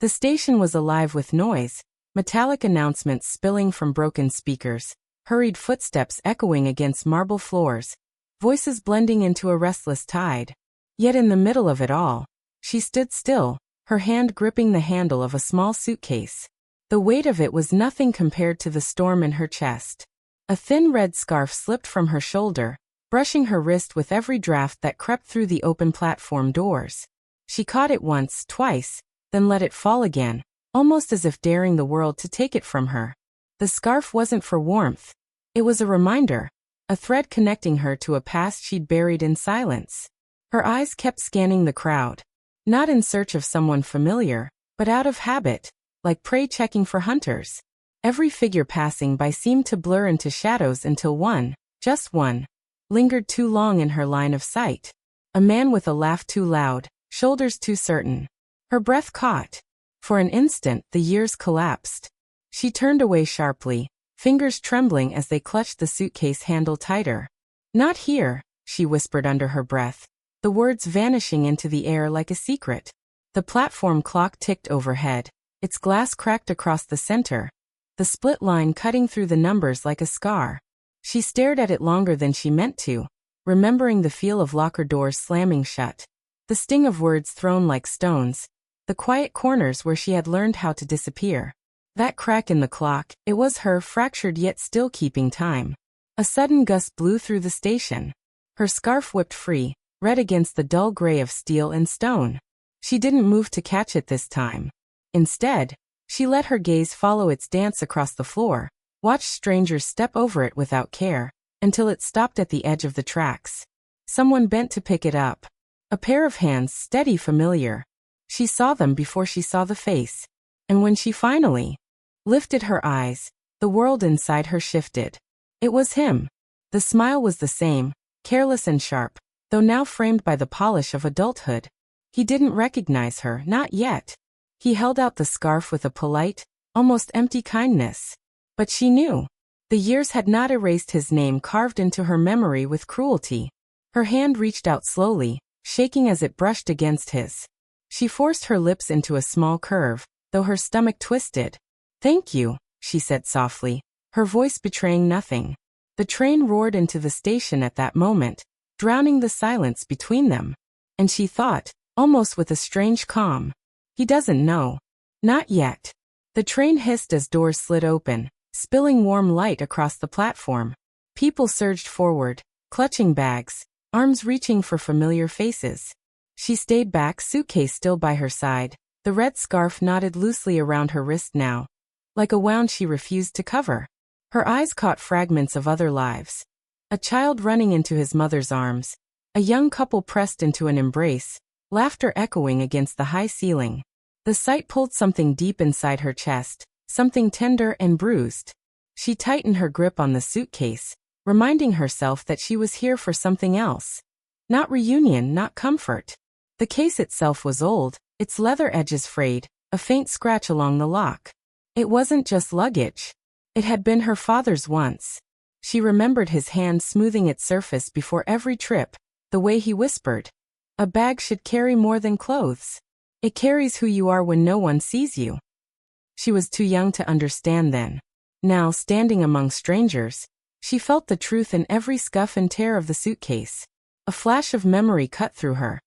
The station was alive with noise, metallic announcements spilling from broken speakers, hurried footsteps echoing against marble floors, voices blending into a restless tide. Yet in the middle of it all, she stood still, her hand gripping the handle of a small suitcase. The weight of it was nothing compared to the storm in her chest. A thin red scarf slipped from her shoulder, brushing her wrist with every draft that crept through the open platform doors. She caught it once, twice, then let it fall again, almost as if daring the world to take it from her. The scarf wasn't for warmth. It was a reminder, a thread connecting her to a past she'd buried in silence. Her eyes kept scanning the crowd, not in search of someone familiar, but out of habit, like prey checking for hunters. Every figure passing by seemed to blur into shadows until one, just one, lingered too long in her line of sight. A man with a laugh too loud, shoulders too certain. Her breath caught. For an instant, the years collapsed. She turned away sharply, fingers trembling as they clutched the suitcase handle tighter. "Not here," she whispered under her breath, the words vanishing into the air like a secret. The platform clock ticked overhead, its glass cracked across the center, the split line cutting through the numbers like a scar. She stared at it longer than she meant to, remembering the feel of locker doors slamming shut, the sting of words thrown like stones, the quiet corners where she had learned how to disappear. That crack in the clock, it was her, fractured yet still keeping time. A sudden gust blew through the station. Her scarf whipped free, red against the dull gray of steel and stone. She didn't move to catch it this time. Instead, she let her gaze follow its dance across the floor, watched strangers step over it without care, until it stopped at the edge of the tracks. Someone bent to pick it up. A pair of hands, steady, familiar. She saw them before she saw the face. And when she finally lifted her eyes, the world inside her shifted. It was him. The smile was the same, careless and sharp, though now framed by the polish of adulthood. He didn't recognize her, not yet. He held out the scarf with a polite, almost empty kindness. But she knew. The years had not erased his name carved into her memory with cruelty. Her hand reached out slowly, shaking as it brushed against his. She forced her lips into a small curve, though her stomach twisted. "Thank you," she said softly, her voice betraying nothing. The train roared into the station at that moment, drowning the silence between them. And she thought, almost with a strange calm, "He doesn't know. Not yet." The train hissed as doors slid open, spilling warm light across the platform. People surged forward, clutching bags, arms reaching for familiar faces. She stayed back, suitcase still by her side, the red scarf knotted loosely around her wrist now, like a wound she refused to cover. Her eyes caught fragments of other lives. A child running into his mother's arms, a young couple pressed into an embrace, laughter echoing against the high ceiling. The sight pulled something deep inside her chest, something tender and bruised. She tightened her grip on the suitcase, reminding herself that she was here for something else. Not reunion, not comfort. The case itself was old, its leather edges frayed, a faint scratch along the lock. It wasn't just luggage. It had been her father's once. She remembered his hand smoothing its surface before every trip, the way he whispered, "A bag should carry more than clothes. It carries who you are when no one sees you." She was too young to understand then. Now, standing among strangers, she felt the truth in every scuff and tear of the suitcase. A flash of memory cut through her.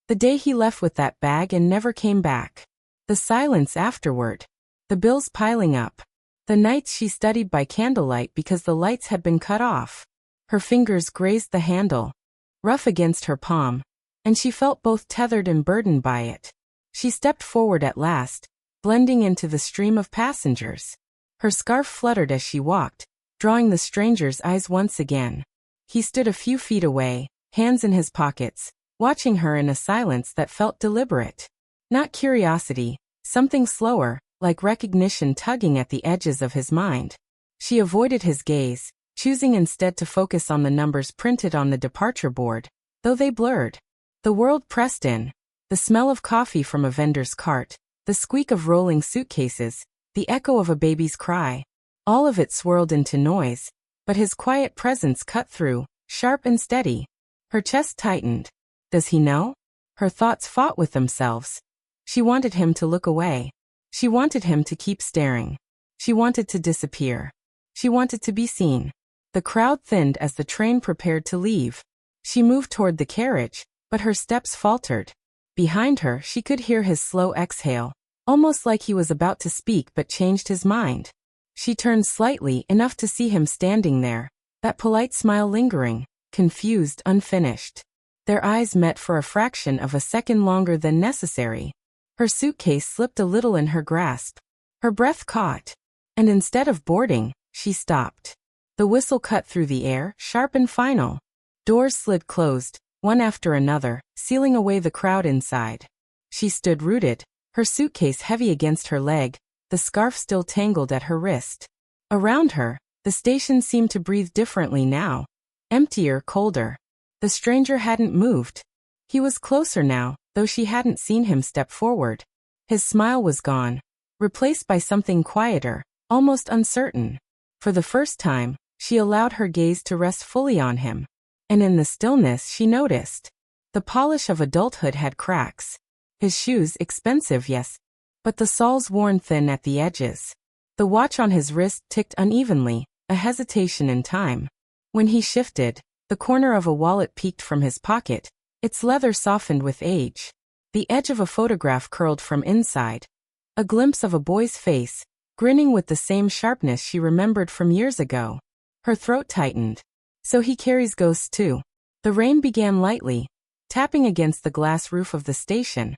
The day he left with that bag and never came back. The silence afterward. The bills piling up. The nights she studied by candlelight because the lights had been cut off. Her fingers grazed the handle, rough against her palm, and she felt both tethered and burdened by it. She stepped forward at last, blending into the stream of passengers. Her scarf fluttered as she walked, drawing the stranger's eyes once again. He stood a few feet away, hands in his pockets, watching her in a silence that felt deliberate. Not curiosity, something slower, like recognition tugging at the edges of his mind. She avoided his gaze, choosing instead to focus on the numbers printed on the departure board, though they blurred. The world pressed in. The smell of coffee from a vendor's cart, the squeak of rolling suitcases, the echo of a baby's cry. All of it swirled into noise, but his quiet presence cut through, sharp and steady. Her chest tightened. Does he know? Her thoughts fought with themselves. She wanted him to look away. She wanted him to keep staring. She wanted to disappear. She wanted to be seen. The crowd thinned as the train prepared to leave. She moved toward the carriage, but her steps faltered. Behind her, she could hear his slow exhale, almost like he was about to speak but changed his mind. She turned slightly, enough to see him standing there, that polite smile lingering, confused, unfinished. Their eyes met for a fraction of a second longer than necessary. Her suitcase slipped a little in her grasp. Her breath caught. And instead of boarding, she stopped. The whistle cut through the air, sharp and final. Doors slid closed, one after another, sealing away the crowd inside. She stood rooted, her suitcase heavy against her leg, the scarf still tangled at her wrist. Around her, the station seemed to breathe differently now. Emptier, colder. The stranger hadn't moved. He was closer now, though she hadn't seen him step forward. His smile was gone, replaced by something quieter, almost uncertain. For the first time, she allowed her gaze to rest fully on him. And in the stillness she noticed. The polish of adulthood had cracks. His shoes expensive, yes, but the soles worn thin at the edges. The watch on his wrist ticked unevenly, a hesitation in time. When he shifted, the corner of a wallet peeked from his pocket, its leather softened with age. The edge of a photograph curled from inside. A glimpse of a boy's face, grinning with the same sharpness she remembered from years ago. Her throat tightened. So he carries ghosts too. The rain began lightly, tapping against the glass roof of the station,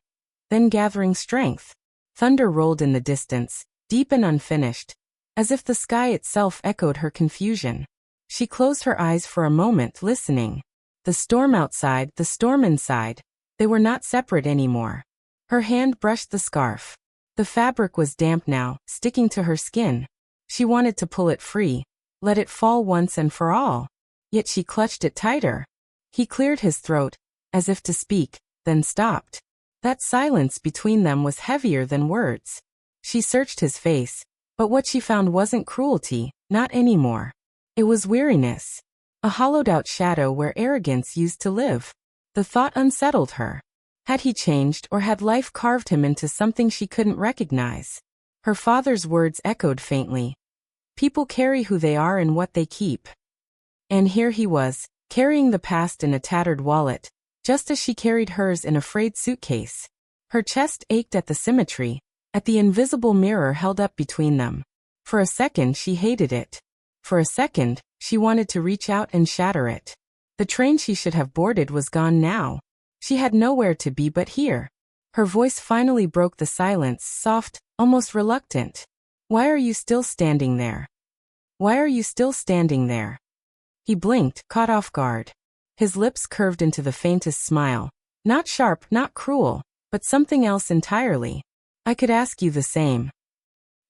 then gathering strength. Thunder rolled in the distance, deep and unfinished, as if the sky itself echoed her confusion. She closed her eyes for a moment, listening. The storm outside, the storm inside, they were not separate anymore. Her hand brushed the scarf. The fabric was damp now, sticking to her skin. She wanted to pull it free, let it fall once and for all. Yet she clutched it tighter. He cleared his throat, as if to speak, then stopped. That silence between them was heavier than words. She searched his face, but what she found wasn't cruelty, not anymore. It was weariness. A hollowed-out shadow where arrogance used to live. The thought unsettled her. Had he changed, or had life carved him into something she couldn't recognize? Her father's words echoed faintly. People carry who they are and what they keep. And here he was, carrying the past in a tattered wallet, just as she carried hers in a frayed suitcase. Her chest ached at the symmetry, at the invisible mirror held up between them. For a second she hated it. For a second, she wanted to reach out and shatter it. The train she should have boarded was gone now. She had nowhere to be but here. Her voice finally broke the silence, soft, almost reluctant. Why are you still standing there? Why are you still standing there? He blinked, caught off guard. His lips curved into the faintest smile. Not sharp, not cruel, but something else entirely. I could ask you the same.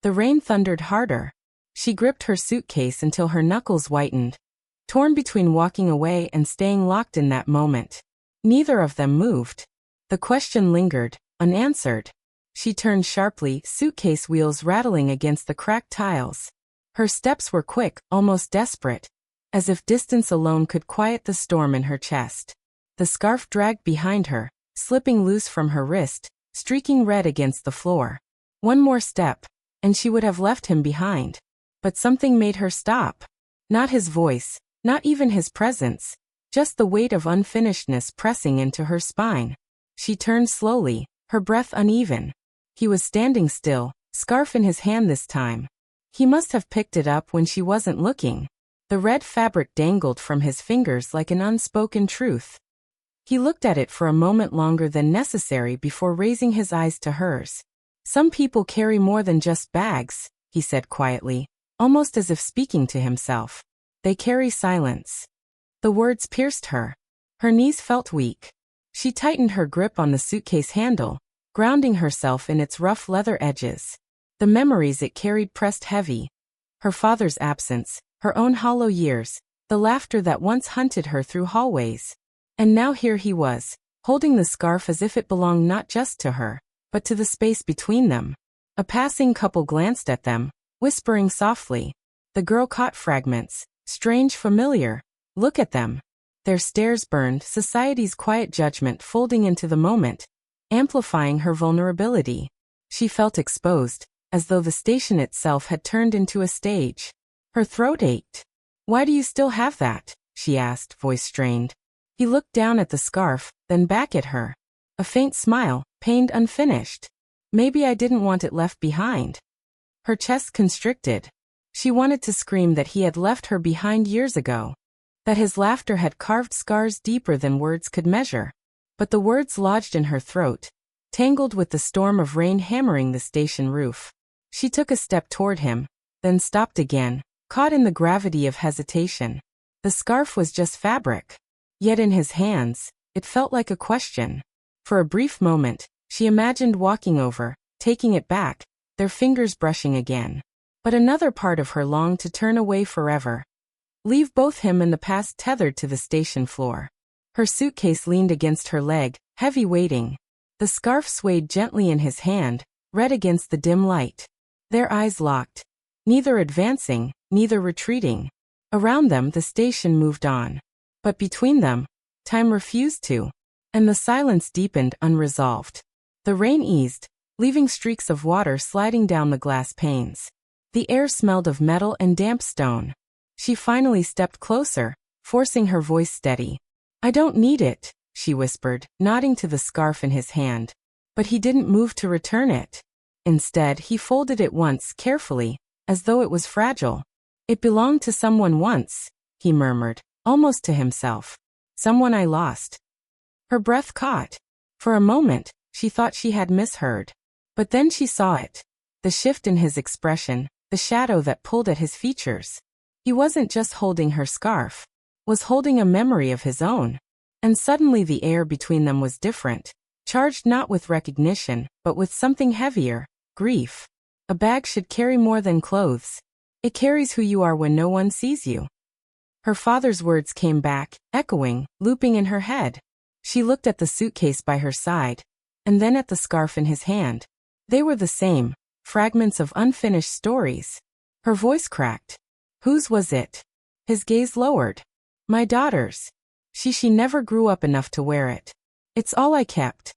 The rain thundered harder. She gripped her suitcase until her knuckles whitened, torn between walking away and staying locked in that moment. Neither of them moved. The question lingered, unanswered. She turned sharply, suitcase wheels rattling against the cracked tiles. Her steps were quick, almost desperate, as if distance alone could quiet the storm in her chest. The scarf dragged behind her, slipping loose from her wrist, streaking red against the floor. One more step, and she would have left him behind. But something made her stop. Not his voice, not even his presence, just the weight of unfinishedness pressing into her spine. She turned slowly, her breath uneven. He was standing still, scarf in his hand this time. He must have picked it up when she wasn't looking. The red fabric dangled from his fingers like an unspoken truth. He looked at it for a moment longer than necessary before raising his eyes to hers. Some people carry more than just bags, he said quietly, almost as if speaking to himself. They carry silence. The words pierced her. Her knees felt weak. She tightened her grip on the suitcase handle, grounding herself in its rough leather edges. The memories it carried pressed heavy. Her father's absence, her own hollow years, the laughter that once hunted her through hallways. And now here he was, holding the scarf as if it belonged not just to her, but to the space between them. A passing couple glanced at them, whispering softly. The girl caught fragments, strange, familiar. Look at them. Their stares burned, society's quiet judgment folding into the moment. amplifying her vulnerability. She felt exposed, as though the station itself had turned into a stage. Her throat ached. "Why do you still have that?" she asked, voice strained. He looked down at the scarf, then back at her. A faint smile, pained unfinished. "Maybe I didn't want it left behind." Her chest constricted. She wanted to scream that he had left her behind years ago, that his laughter had carved scars deeper than words could measure. But the words lodged in her throat, tangled with the storm of rain hammering the station roof. She took a step toward him, then stopped again, caught in the gravity of hesitation. The scarf was just fabric. Yet in his hands, it felt like a question. For a brief moment, she imagined walking over, taking it back, their fingers brushing again. But another part of her longed to turn away forever. Leave both him and the past tethered to the station floor. Her suitcase leaned against her leg, heavy weighting. The scarf swayed gently in his hand, red against the dim light. Their eyes locked. Neither advancing, neither retreating. Around them the station moved on. But between them, time refused to. And the silence deepened unresolved. The rain eased, leaving streaks of water sliding down the glass panes. The air smelled of metal and damp stone. She finally stepped closer, forcing her voice steady. "I don't need it," she whispered, nodding to the scarf in his hand. But he didn't move to return it. Instead, he folded it once carefully, as though it was fragile. "It belonged to someone once," he murmured, almost to himself. "Someone I lost." Her breath caught. For a moment, she thought she had misheard. But then she saw it. The shift in his expression, the shadow that pulled at his features. He wasn't just holding her scarf, was holding a memory of his own. And suddenly the air between them was different, charged not with recognition, but with something heavier, grief. A bag should carry more than clothes. It carries who you are when no one sees you. Her father's words came back, echoing, looping in her head. She looked at the suitcase by her side, and then at the scarf in his hand. They were the same, fragments of unfinished stories. Her voice cracked. "Whose was it?" His gaze lowered. "My daughter's. She never grew up enough to wear it. It's all I kept."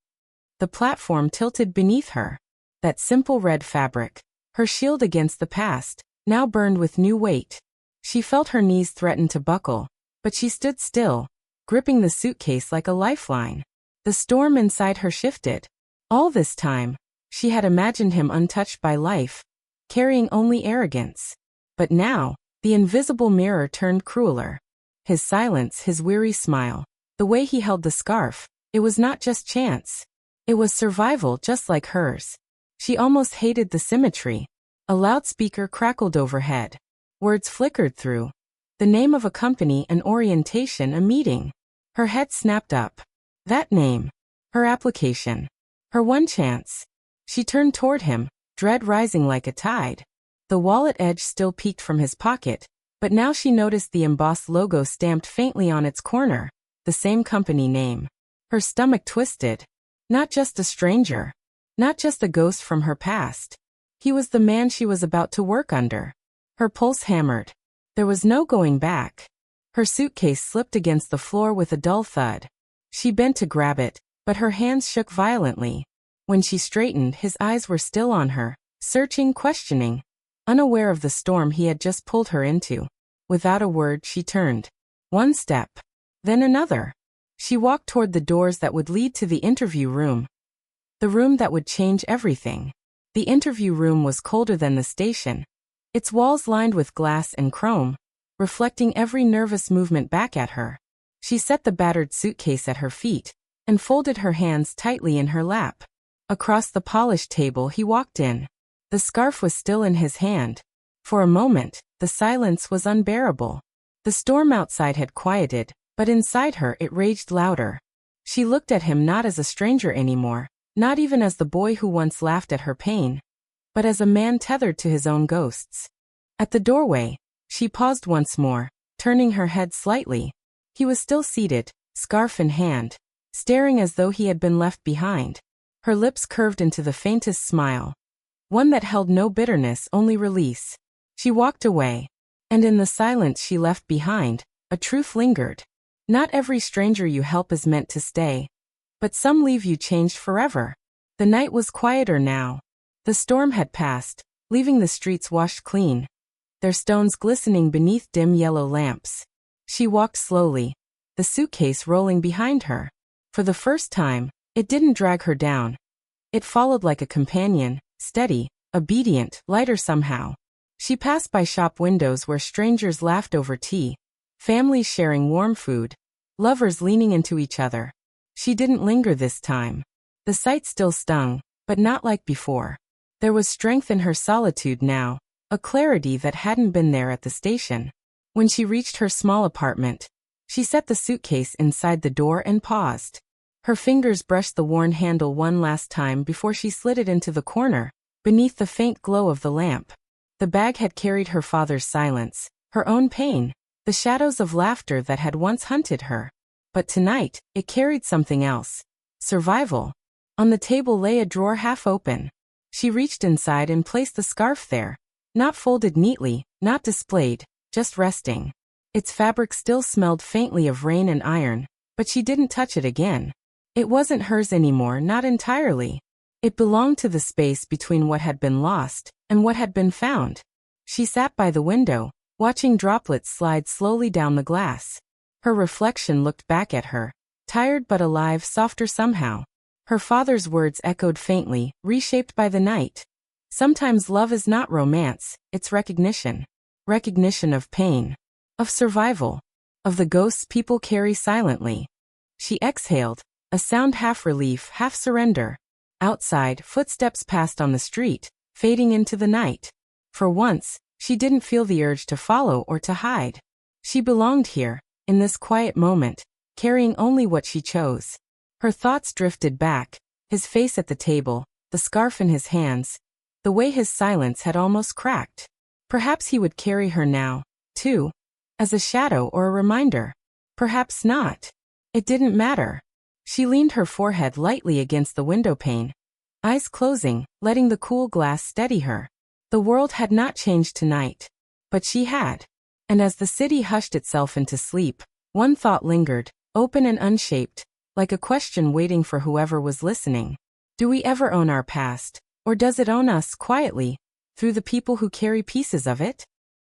The platform tilted beneath her. That simple red fabric, her shield against the past, now burned with new weight. She felt her knees threaten to buckle, but she stood still, gripping the suitcase like a lifeline. The storm inside her shifted. All this time, she had imagined him untouched by life, carrying only arrogance. But now, the invisible mirror turned crueler. His silence, his weary smile, the way he held the scarf, it was not just chance. It was survival just like hers. She almost hated the symmetry. A loudspeaker crackled overhead. Words flickered through. The name of a company, an orientation, a meeting. Her head snapped up. That name. Her application. Her one chance. She turned toward him, dread rising like a tide. The wallet edge still peeked from his pocket, but now she noticed the embossed logo stamped faintly on its corner, the same company name. Her stomach twisted. Not just a stranger. Not just a ghost from her past. He was the man she was about to work under. Her pulse hammered. There was no going back. Her suitcase slipped against the floor with a dull thud. She bent to grab it, but her hands shook violently. When she straightened, his eyes were still on her, searching, questioning, unaware of the storm he had just pulled her into. Without a word, she turned. One step. Then another. She walked toward the doors that would lead to the interview room. The room that would change everything. The interview room was colder than the station. Its walls lined with glass and chrome, reflecting every nervous movement back at her. She set the battered suitcase at her feet, and folded her hands tightly in her lap. Across the polished table he walked in. The scarf was still in his hand. For a moment, the silence was unbearable. The storm outside had quieted, but inside her it raged louder. She looked at him not as a stranger anymore, not even as the boy who once laughed at her pain, but as a man tethered to his own ghosts. At the doorway, she paused once more, turning her head slightly. He was still seated, scarf in hand, staring as though he had been left behind. Her lips curved into the faintest smile, one that held no bitterness, only release. She walked away, and in the silence she left behind, a truth lingered. Not every stranger you help is meant to stay. but some leave you changed forever. The night was quieter now. The storm had passed, leaving the streets washed clean, their stones glistening beneath dim yellow lamps. She walked slowly, the suitcase rolling behind her. For the first time, it didn't drag her down. It followed like a companion, steady, obedient, lighter somehow. She passed by shop windows where strangers laughed over tea, families sharing warm food, lovers leaning into each other. She didn't linger this time. The sight still stung, but not like before. There was strength in her solitude now, a clarity that hadn't been there at the station. When she reached her small apartment, she set the suitcase inside the door and paused. Her fingers brushed the worn handle one last time before she slid it into the corner, beneath the faint glow of the lamp. The bag had carried her father's silence, her own pain, the shadows of laughter that had once hunted her. But tonight, it carried something else. Survival. On the table lay a drawer half open. She reached inside and placed the scarf there. Not folded neatly, not displayed, just resting. Its fabric still smelled faintly of rain and iron, but she didn't touch it again. It wasn't hers anymore, not entirely. It belonged to the space between what had been lost and what had been found. She sat by the window, watching droplets slide slowly down the glass. Her reflection looked back at her, tired but alive, softer somehow. Her father's words echoed faintly, reshaped by the night. Sometimes love is not romance, it's recognition. Recognition of pain, of survival, of the ghosts people carry silently. She exhaled, a sound half relief, half surrender. Outside, footsteps passed on the street, fading into the night. For once, she didn't feel the urge to follow or to hide. She belonged here, in this quiet moment, carrying only what she chose. Her thoughts drifted back, his face at the table, the scarf in his hands, the way his silence had almost cracked. Perhaps he would carry her now, too, as a shadow or a reminder. Perhaps not. It didn't matter. She leaned her forehead lightly against the windowpane, eyes closing, letting the cool glass steady her. The world had not changed tonight, but she had. And as the city hushed itself into sleep, one thought lingered, open and unshaped, like a question waiting for whoever was listening. Do we ever own our past, or does it own us quietly, through the people who carry pieces of it?